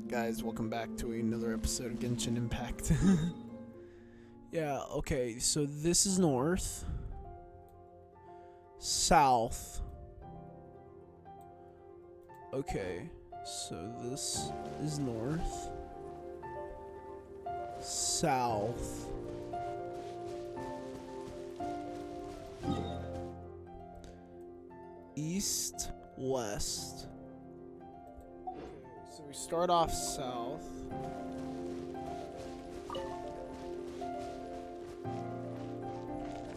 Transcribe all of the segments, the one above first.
guys, welcome back to another episode of Genshin Impact. Yeah, okay, so this is north, south. Okay, so this is north, south, east, west. So we start off south.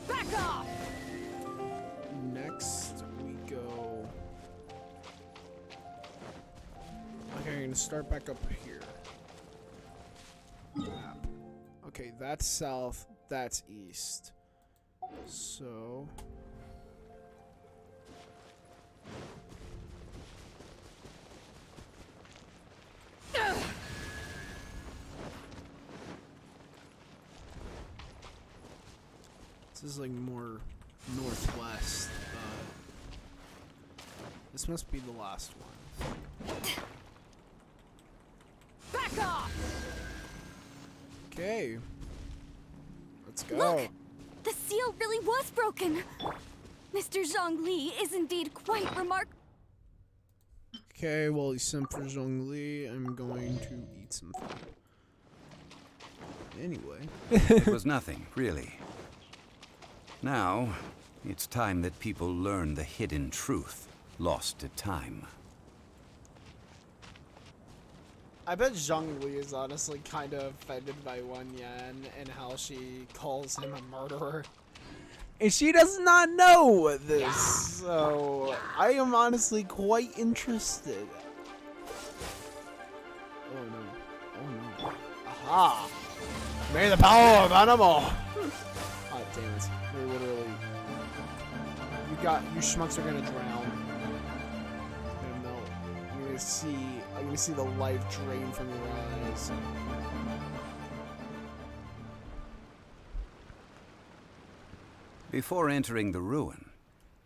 Back off! Next we go. Okay, I'm gonna start back up here. Map. Okay, that's south, that's east. So this is like more northwest. This must be the last one. Back off! Okay. Let's go. Look! The seal really was broken! Mr. Zhongli is indeed quite remarkable. Okay, well, he's sent for Zhongli. I'm going to eat some food. Anyway. It was nothing, really. Now, it's time that people learn the hidden truth, lost to time. I bet Zhongli is honestly kind of offended by Wan Yan and how she calls him a murderer. And she does not know this, so I am honestly quite interested. Oh no. Oh no. Aha! May the power of animal! Oh damn it. We're literally... You schmucks are gonna drown. And no. I'm gonna see the life drain from your eyes. Before entering the ruin,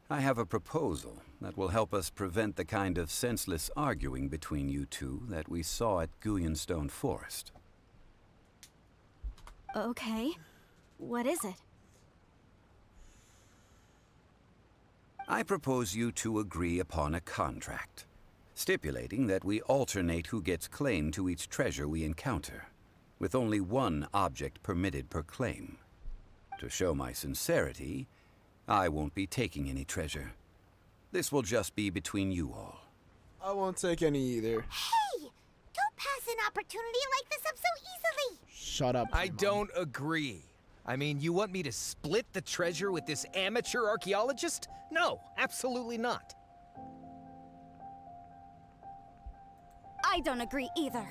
I have a proposal that will help us prevent the kind of senseless arguing between you two that we saw at Guyonstone Forest. Okay. What is it? I propose you two agree upon a contract, stipulating that we alternate who gets claim to each treasure we encounter, with only one object permitted per claim. To show my sincerity, I won't be taking any treasure. This will just be between you all. I won't take any either. Hey! Don't pass an opportunity like this up so easily! Shut up. I Mom. don't agree. I mean, you want me to split the treasure with this amateur archaeologist? No, absolutely not. I don't agree either.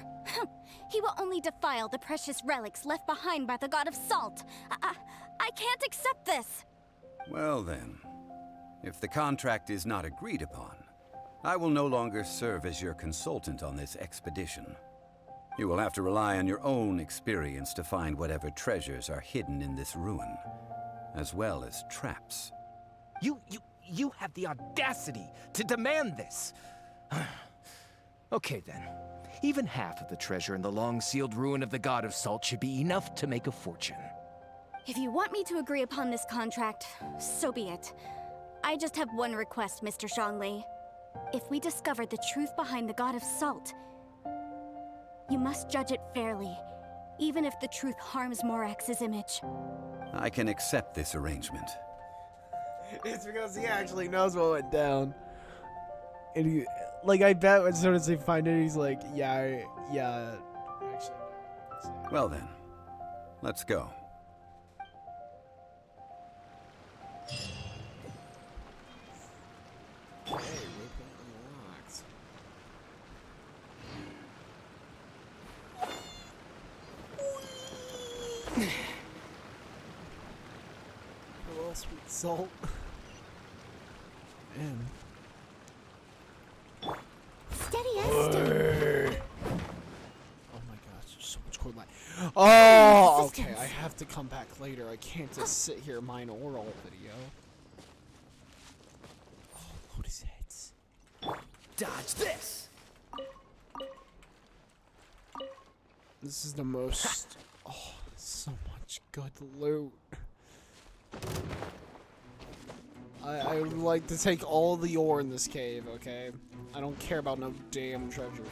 He will only defile the precious relics left behind by the god of salt. I can't accept this. Well then, if the contract is not agreed upon, I will no longer serve as your consultant on this expedition. You will have to rely on your own experience to find whatever treasures are hidden in this ruin, as well as traps. You have the audacity to demand this. Okay then. Even half of the treasure in the long-sealed ruin of the god of salt should be enough to make a fortune. If you want me to agree upon this contract, so be it. I just have one request, Mr. Zhongli. If we discover the truth behind the god of salt, you must judge it fairly, even if the truth harms Morax's image. I can accept this arrangement. It's because he actually knows what went down. And he, like, I bet as soon as they find it, he's like, yeah. Actually, no. Well then, let's go. Okay, weapon unlocked. Hello, sweet salt. Man. Steady as stone. Oh my gosh, there's so much cold light. Oh, okay, I have to come back later. I can't just sit here and mine oral video. Oh, Lotus heads. Dodge this! This is the most. Oh, so much good loot. I would like to take all the ore in this cave, okay? I don't care about no damn treasure.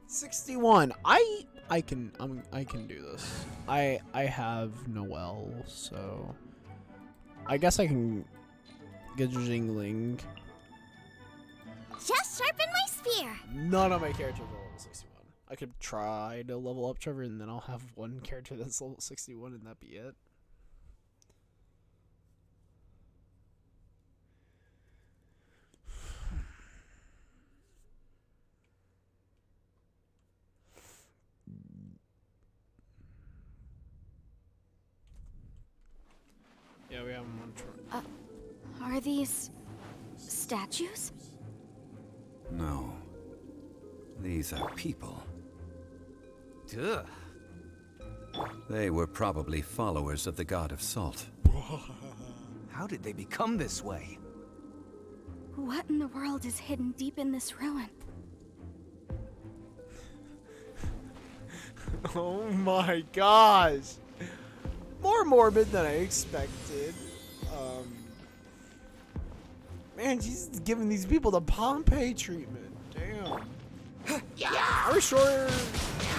61. I can do this. I have Noelle, so I guess I can get Zhongli. Just sharpen my spear. None of my characters are level 61. I could try to level up Trevor, and then I'll have one character that's level 61, and that'd be it. Yeah, we have one Trevor. Are these statues? No. These are people. Duh. They were probably followers of the god of salt. How did they become this way? What in the world is hidden deep in this ruin? Oh my gosh! More morbid than I expected. Man, she's giving these people the Pompeii treatment. Damn. Are we sure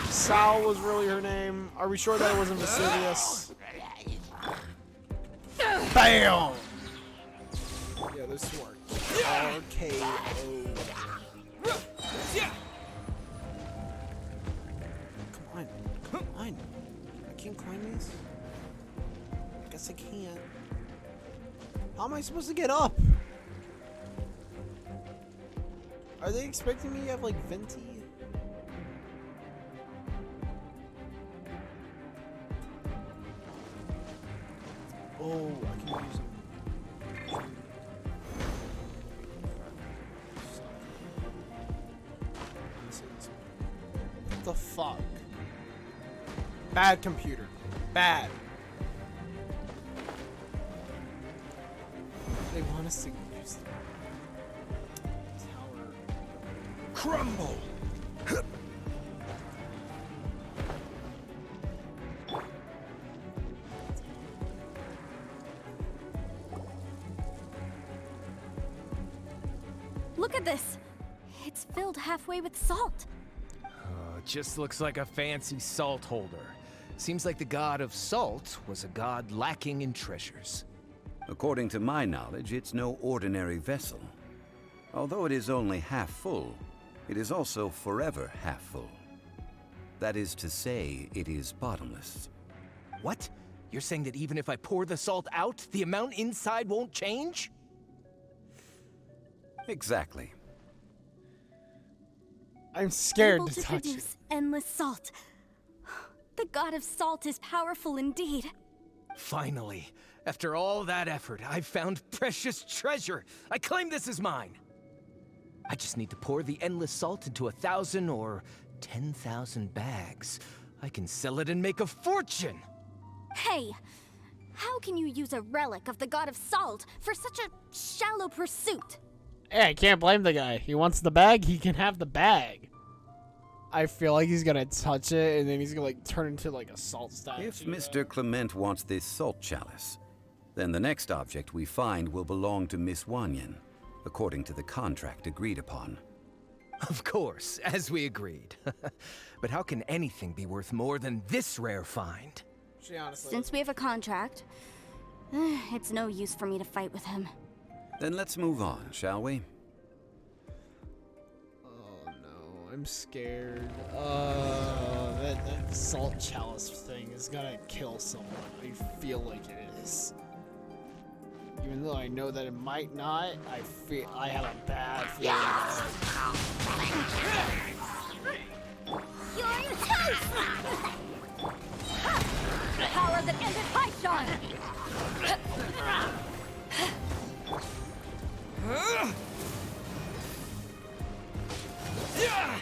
Sal was really her name? Are we sure that it wasn't Vesuvius? Bam! Yeah, this worked. RKO. Come on. Come on. I can't climb these? I guess I can't. How am I supposed to get up? Are they expecting me to have like venti? Oh, I can use them. What the fuck? Bad computer. Bad. They want us to use the tower. Crumble! Look at this! It's filled halfway with salt. Just looks like a fancy salt holder. Seems like the god of salt was a god lacking in treasures. According to my knowledge, it's no ordinary vessel. Although it is only half full, it is also forever half full. That is to say, it is bottomless. What? You're saying that even if I pour the salt out, the amount inside won't change? Exactly. I'm scared Able to to touch it. produce endless salt. The god of salt is powerful indeed. Finally, after all that effort, I've found precious treasure. I claim this as mine. I just need to pour the endless salt into 1,000 or 10,000 bags. I can sell it and make a fortune. Hey, how can you use a relic of the god of salt for such a shallow pursuit? Hey, I can't blame the guy. He wants the bag, he can have the bag. I feel like he's gonna touch it and then he's gonna like turn into like a salt statue. If Mr. Clement wants this salt chalice, then the next object we find will belong to Miss Wanyan, according to the contract agreed upon. Of course, as we agreed. But how can anything be worth more than this rare find? She honestly Since we have a contract, it's no use for me to fight with him. Then let's move on, shall we? Oh no, I'm scared. That salt chalice thing is gonna kill someone. I feel like it is. Even though I know that it might not, I have a bad feeling. You're in toast! Power that ended Paishan! Yeah,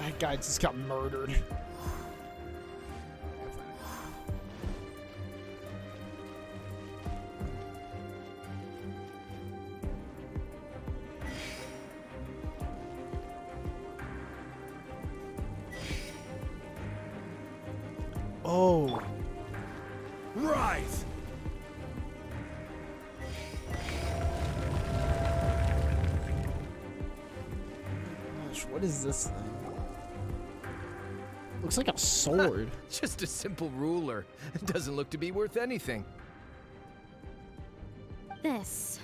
that guy just got murdered. What is this thing? Looks like a sword. Just a simple ruler. It doesn't look to be worth anything. This,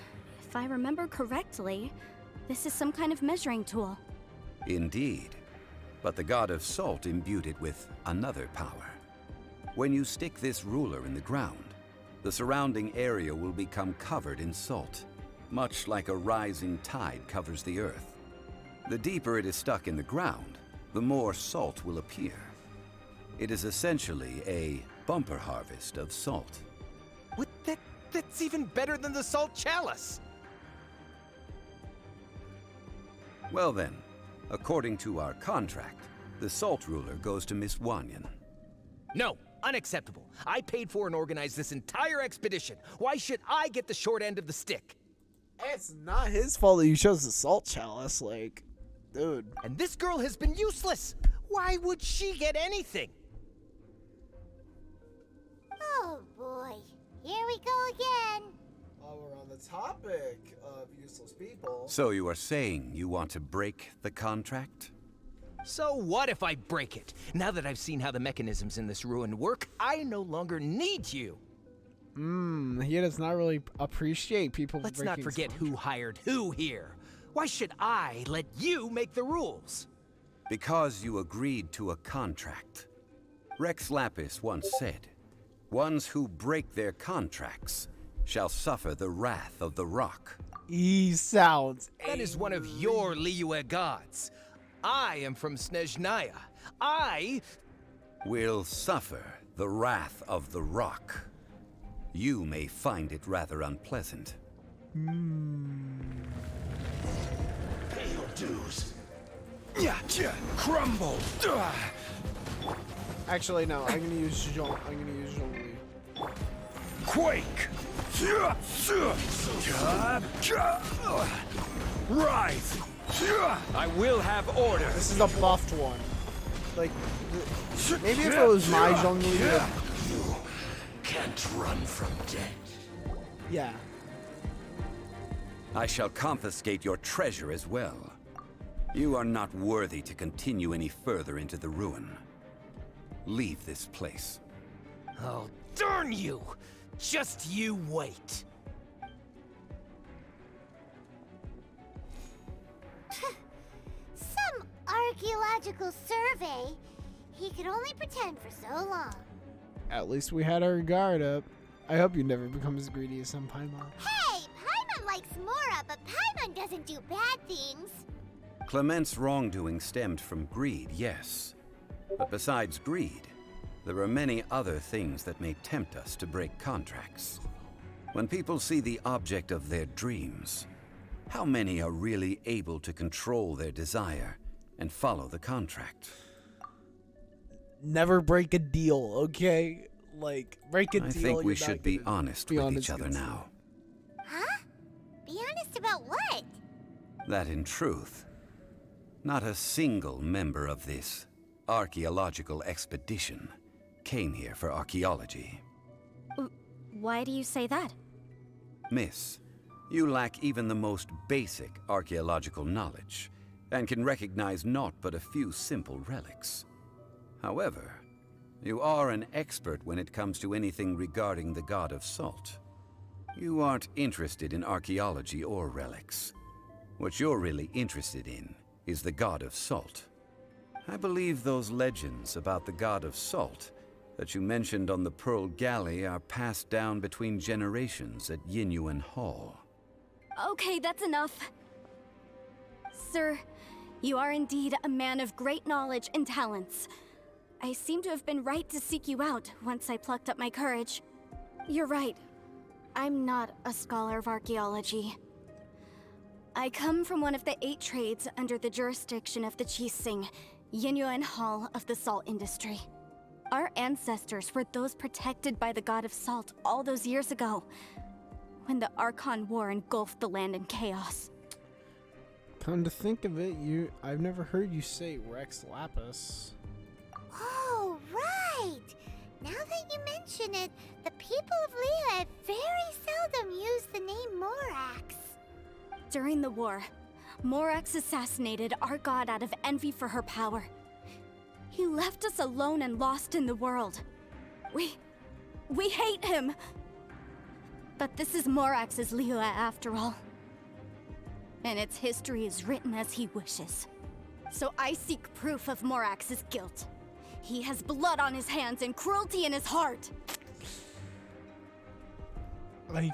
if I remember correctly, this is some kind of measuring tool. Indeed. But the god of salt imbued it with another power. When you stick this ruler in the ground, the surrounding area will become covered in salt, much like a rising tide covers the earth. The deeper it is stuck in the ground, the more salt will appear. It is essentially a bumper harvest of salt. What? That's even better than the salt chalice! Well then, according to our contract, the salt ruler goes to Miss Wanyan. No, unacceptable. I paid for and organized this entire expedition. Why should I get the short end of the stick? It's not his fault that you chose the salt chalice, like, dude. And this girl has been useless. Why would she get anything? Oh boy, here we go again. While we're on the topic of useless people. So you are saying you want to break the contract? So what if I break it? Now that I've seen how the mechanisms in this ruin work, I no longer need you. He does not really appreciate people. Let's not forget who hired who here. Why should I let you make the rules? Because you agreed to a contract. Rex Lapis once said, "Ones who break their contracts shall suffer the wrath of the rock." He sounds That is one of your Liyue gods. I am from Snezhnaya. I will suffer the wrath of the rock. You may find it rather unpleasant. Pay your dues. Crumble. Actually, no. I'm gonna use Zhongli. Quake. Rise. I will have order. This is a buffed one. Like, maybe if it was my Zhongli, You can't run from death. yeah. I shall confiscate your treasure as well. You are not worthy to continue any further into the ruin. Leave this place. Oh, darn you! Just you wait. Some archaeological survey. He could only pretend for so long. At least we had our guard up. I hope you never become as greedy as some Paimon. Hey, Paimon likes Mora, but Paimon doesn't do bad things. Clement's wrongdoing stemmed from greed, yes. But besides greed, there are many other things that may tempt us to break contracts. When people see the object of their dreams, how many are really able to control their desire and follow the contract? Never break a deal, okay? Like, break a deal. I think we you're should not be gonna honest be with honest each other against now. Huh? Be honest about what? That in truth, not a single member of this archaeological expedition came here for archaeology. Why do you say that? Miss, you lack even the most basic archaeological knowledge, and can recognize naught but a few simple relics. However, you are an expert when it comes to anything regarding the god of salt. You aren't interested in archaeology or relics. What you're really interested in is the god of salt. I believe those legends about the god of salt that you mentioned on the Pearl Galley are passed down between generations at Yinyuan Hall. Okay, that's enough. Sir, you are indeed a man of great knowledge and talents. I seem to have been right to seek you out once I plucked up my courage. You're right. I'm not a scholar of archaeology. I come from one of the 8 trades under the jurisdiction of the Chising, Yinyuan Hall of the salt industry. Our ancestors were those protected by the god of salt all those years ago, when the Archon War engulfed the land in chaos. Come to think of it, I've never heard you say Rex Lapis. Oh, right. Now that you mention it, the people of Liyue very seldom use the name Morax. During the war, Morax assassinated our god out of envy for her power. He left us alone and lost in the world. We hate him! But this is Morax's Liyue after all. And its history is written as he wishes. So I seek proof of Morax's guilt. He has blood on his hands and cruelty in his heart. Like,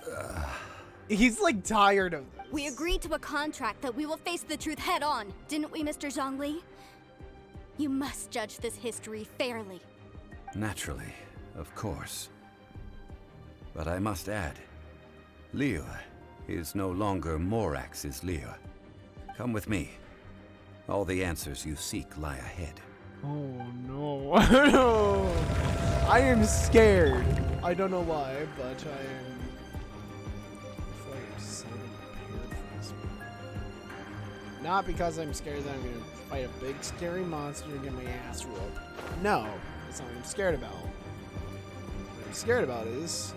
he's like tired of this. We agreed to a contract that we will face the truth head on, didn't we, Mr. Zhongli? You must judge this history fairly. Naturally, of course. But I must add, Liyue is no longer Morax's Liyue. Come with me. All the answers you seek lie ahead. Oh no. No. I am scared. I don't know why, but I am. I feel like I'm so prepared for this. Not because I'm scared that I'm gonna fight a big scary monster and get my ass whooped. No, that's not what I'm scared about. What I'm scared about is.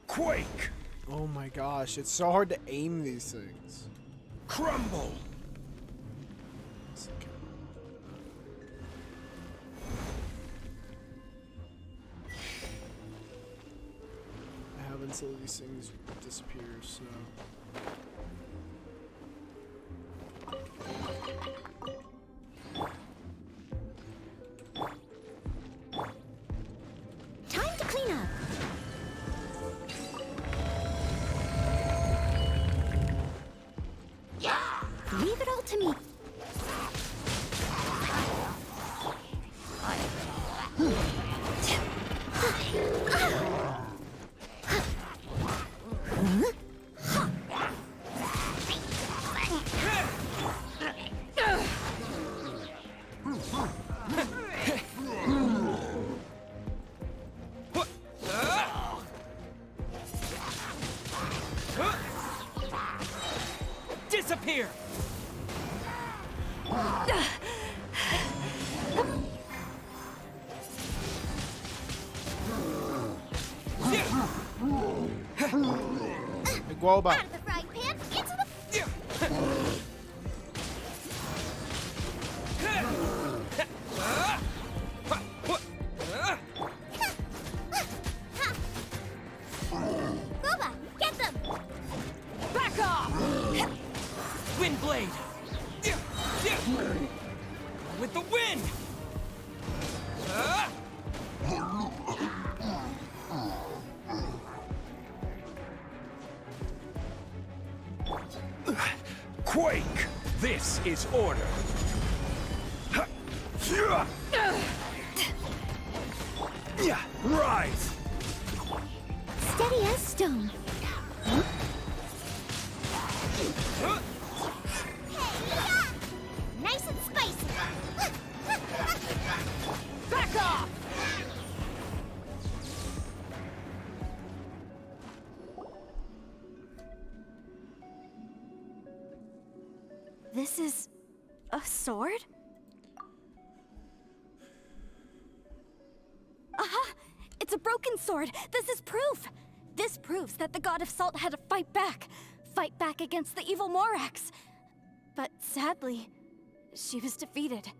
Quake! Oh my gosh, it's so hard to aim these things. Crumble! I have until these things disappear, so. Time to clean up. Leave it all to me. Disappear! Guoba. Out of the frying pan, into the... Boba, get them! Back off! Wind blade! With the wind! Quake! This is order! Rise! Steady as stone. Nice and spicy! Back off! This is a sword? Aha! It's a broken sword! This is proof! This proves that the god of salt had to fight back. Fight back against the evil Morax. But sadly, she was defeated.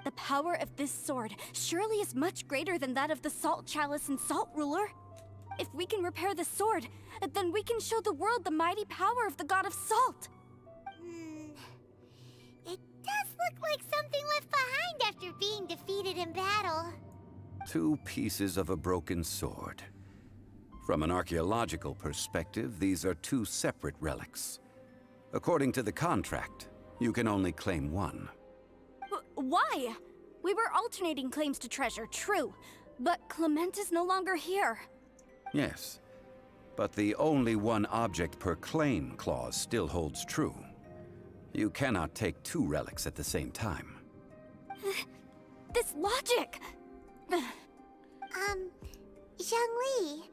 The power of this sword surely is much greater than that of the Salt Chalice and Salt Ruler. If we can repair the sword, then we can show the world the mighty power of the god of salt. It does look like something left behind after being defeated in battle. 2 pieces of a broken sword. From an archaeological perspective, these are 2 separate relics. According to the contract, you can only claim one. Why? We were alternating claims to treasure, true. But Clement is no longer here. Yes, but the only one object per claim clause still holds true. You cannot take 2 relics at the same time. This logic! Zhongli,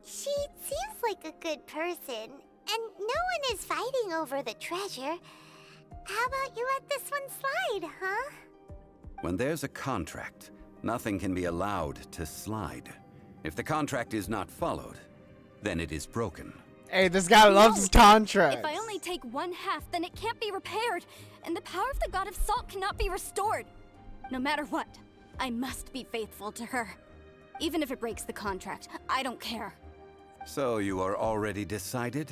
she seems like a good person, and no one is fighting over the treasure. How about you let this one slide, huh? When there's a contract, nothing can be allowed to slide. If the contract is not followed, then it is broken. Hey, this guy loves his contracts. If I only take one half, then it can't be repaired, and the power of the God of Salt cannot be restored. No matter what, I must be faithful to her. Even if it breaks the contract, I don't care. So you are already decided?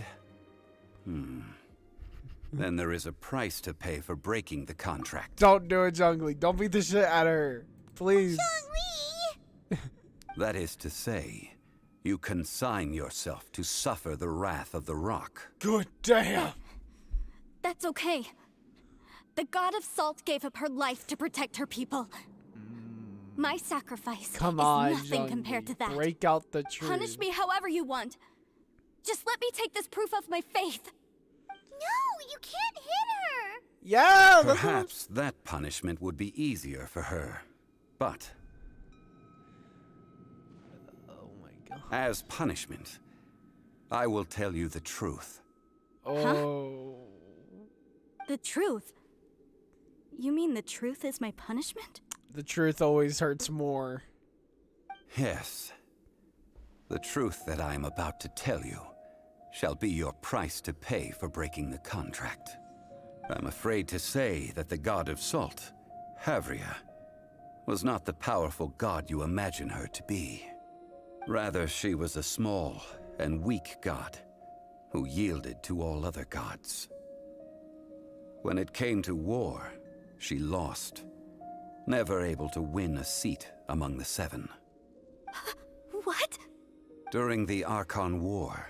Then there is a price to pay for breaking the contract. Don't do it, Zhongli. Don't beat the shit out of her. Please. That is to say, you consign yourself to suffer the wrath of the rock. Good damn. That's okay. The God of Salt gave up her life to protect her people. My sacrifice Come is on, nothing Zhongli. compared to that. Break out the truth. Punish me however you want. Just let me take this proof of my faith. No, you can't hit her. Yeah, that's what I'm- Perhaps that punishment would be easier for her. But Oh my god. as punishment, I will tell you the truth. Oh. The truth? You mean the truth is my punishment? The truth always hurts more. Yes. The truth that I am about to tell you shall be your price to pay for breaking the contract. I'm afraid to say that the God of Salt, Havria, was not the powerful god you imagine her to be. Rather, she was a small and weak god who yielded to all other gods. When it came to war, she lost, never able to win a seat among the seven. What? During the Archon War,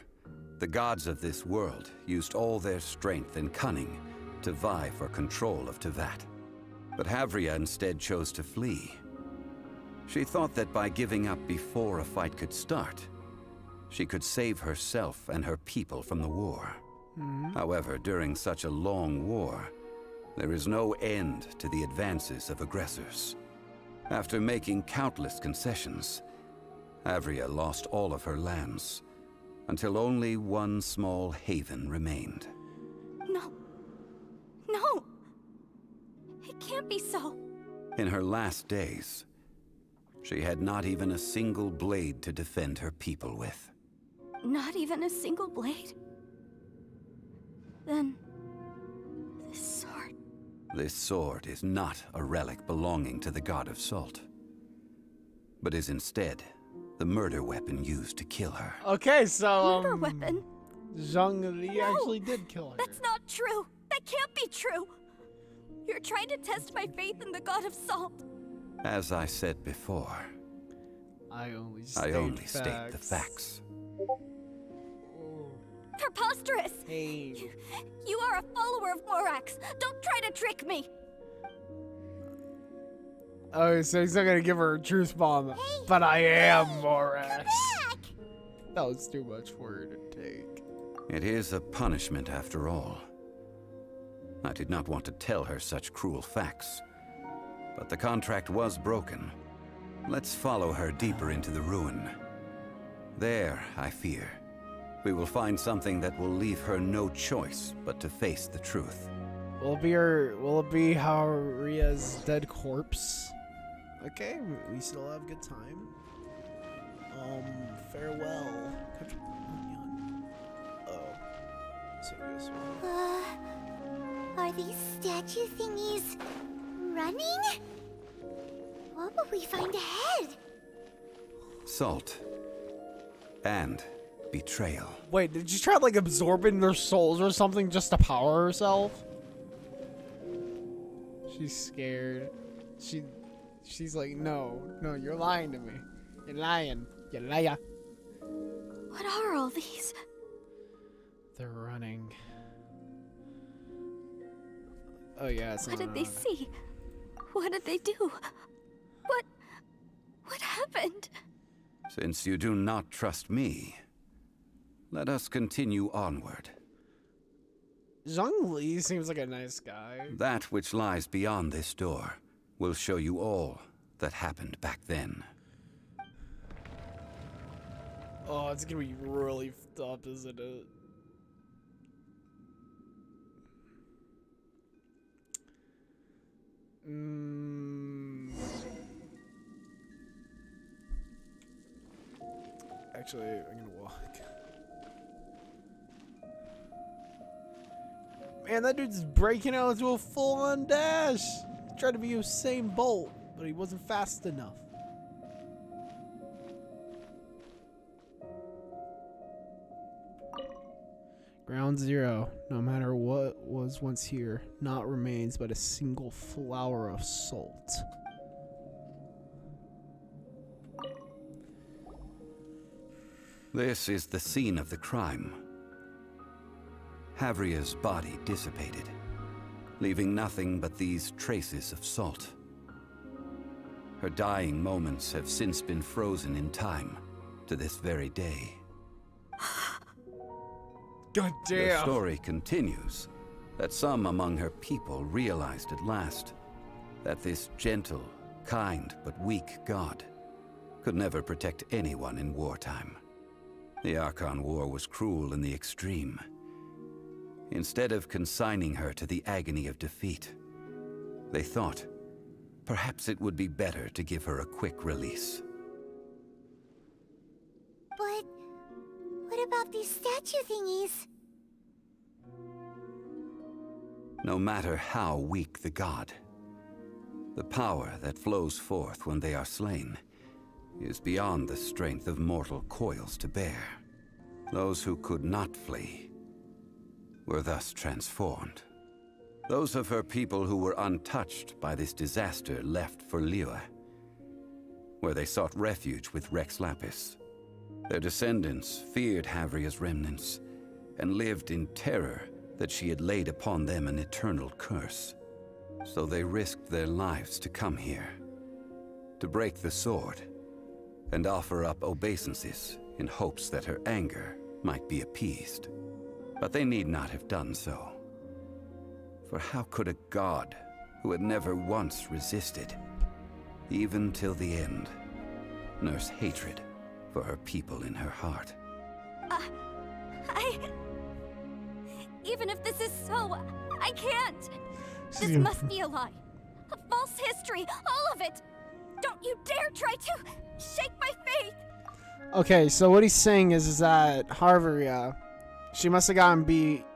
the gods of this world used all their strength and cunning to vie for control of Tevat. But Havria instead chose to flee. She thought that by giving up before a fight could start, she could save herself and her people from the war. However, during such a long war, there is no end to the advances of aggressors. After making countless concessions, Havria lost all of her lands, until only one small haven remained. No. No. It can't be so. In her last days, she had not even a single blade to defend her people with. Not even a single blade? Then... this sword... This sword is not a relic belonging to the God of Salt, but is instead the murder weapon used to kill her. Okay, so murder weapon? Zhongli No, actually did kill her. That's not true! That can't be true! You're trying to test my faith in the God of Salt. As I said before, I only state the facts. Preposterous! Hey. You are a follower of Morax. Don't try to trick me. Oh, so he's not gonna give her a truth bomb. But I am Morax. Back. That was too much for her to take. It is a punishment after all. I did not want to tell her such cruel facts, but the contract was broken. Let's follow her deeper into the ruin. There, I fear, we will find something that will leave her no choice but to face the truth. Will it be Havria's dead corpse? Okay, we still have good time. Farewell. Oh. So yes. Are these statue thingies running? What will we find ahead? Salt. And betrayal. Wait, did you try like absorbing their souls or something just to power herself? She's scared. She's like, no, you're lying to me. You're lying. You liar. What are all these? They're running. Oh yeah, it's What not did they on. see? What did they do? What happened? Since you do not trust me, let us continue onward. Zhongli seems like a nice guy. That which lies beyond this door will show you all that happened back then. Oh, it's gonna be really fucked up, isn't it? Actually, I'm gonna walk. Man, that dude's breaking out into a full-on dash. He tried to be Usain Bolt, but he wasn't fast enough. Ground zero. No matter what was once here, naught remains but a single flower of salt. This is the scene of the crime. Havria's body dissipated, leaving nothing but these traces of salt. Her dying moments have since been frozen in time to this very day. God The damn. story continues that some among her people realized at last that this gentle, kind, but weak god could never protect anyone in wartime. The Archon War was cruel in the extreme. Instead of consigning her to the agony of defeat, they thought perhaps it would be better to give her a quick release. But what about these statue thingies? No matter how weak the god, the power that flows forth when they are slain is beyond the strength of mortal coils to bear. Those who could not flee were thus transformed. Those of her people who were untouched by this disaster left for Liyue, where they sought refuge with Rex Lapis. Their descendants feared Havria's remnants and lived in terror that she had laid upon them an eternal curse. So they risked their lives to come here, to break the sword, and offer up obeisances in hopes that her anger might be appeased. But they need not have done so. For how could a god who had never once resisted, even till the end, nurse hatred for her people in her heart? Even if this is so, I can't. This must be a lie. A false history, all of it. Don't you dare try to shake my faith. Okay, so what he's saying is that Harvaria, she must have gotten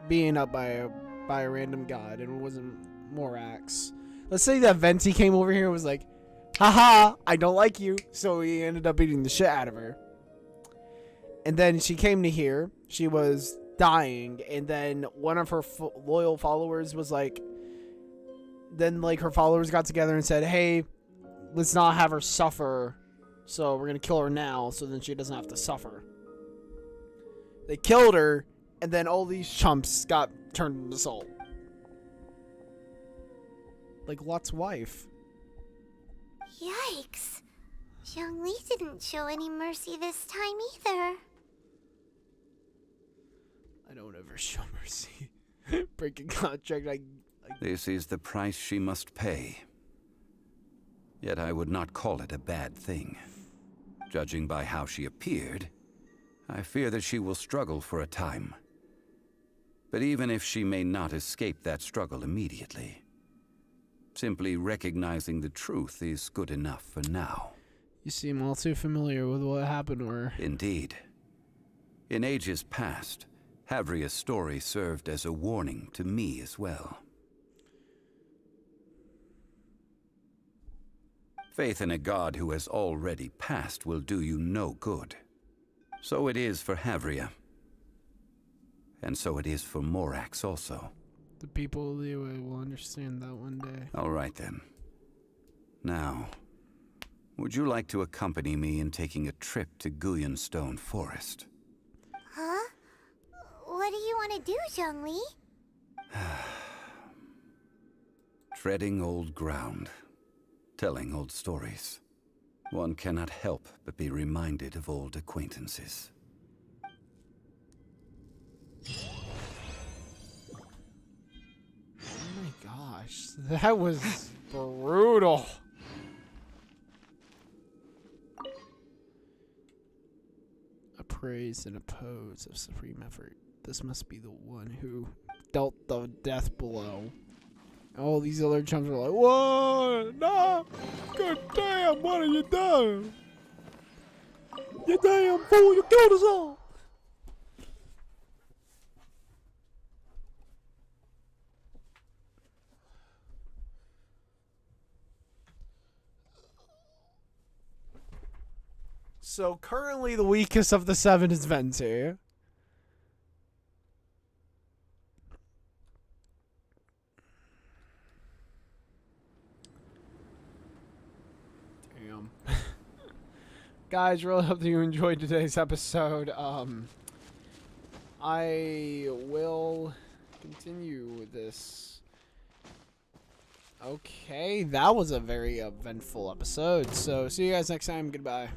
beaten up by a random god, and it wasn't Morax. Let's say that Venti came over here and was like, haha, I don't like you. So he ended up beating the shit out of her. And then she came to here. She was dying, and then one of her loyal followers was like, then like her followers got together and said, hey, let's not have her suffer, so we're gonna kill her now so then she doesn't have to suffer. They killed her, and then all these chumps got turned into salt, like Lot's wife. Yikes. Zhongli didn't show any mercy this time either. I don't ever show mercy. Break a contract, This is the price she must pay. Yet I would not call it a bad thing. Judging by how she appeared, I fear that she will struggle for a time. But even if she may not escape that struggle immediately, simply recognizing the truth is good enough for now. You seem all too familiar with what happened to her. Indeed. In ages past, Havria's story served as a warning to me as well. Faith in a god who has already passed will do you no good. So it is for Havria. And so it is for Morax also. The people of Liyue will understand that one day. All right then. Now, would you like to accompany me in taking a trip to Guyonstone Forest? Huh? What do you want to do, Zhongli? Treading old ground, telling old stories. One cannot help but be reminded of old acquaintances. Oh my gosh, that was brutal. A praise and a pose of supreme effort. This must be the one who dealt the death blow. All these other chumps are like, whoa, no, god damn, what have you done? You damn fool, you killed us all! So currently the weakest of the 7 is Venti. Damn. Guys, really hope that you enjoyed today's episode. I will continue with this. Okay, that was a very eventful episode. So see you guys next time. Goodbye.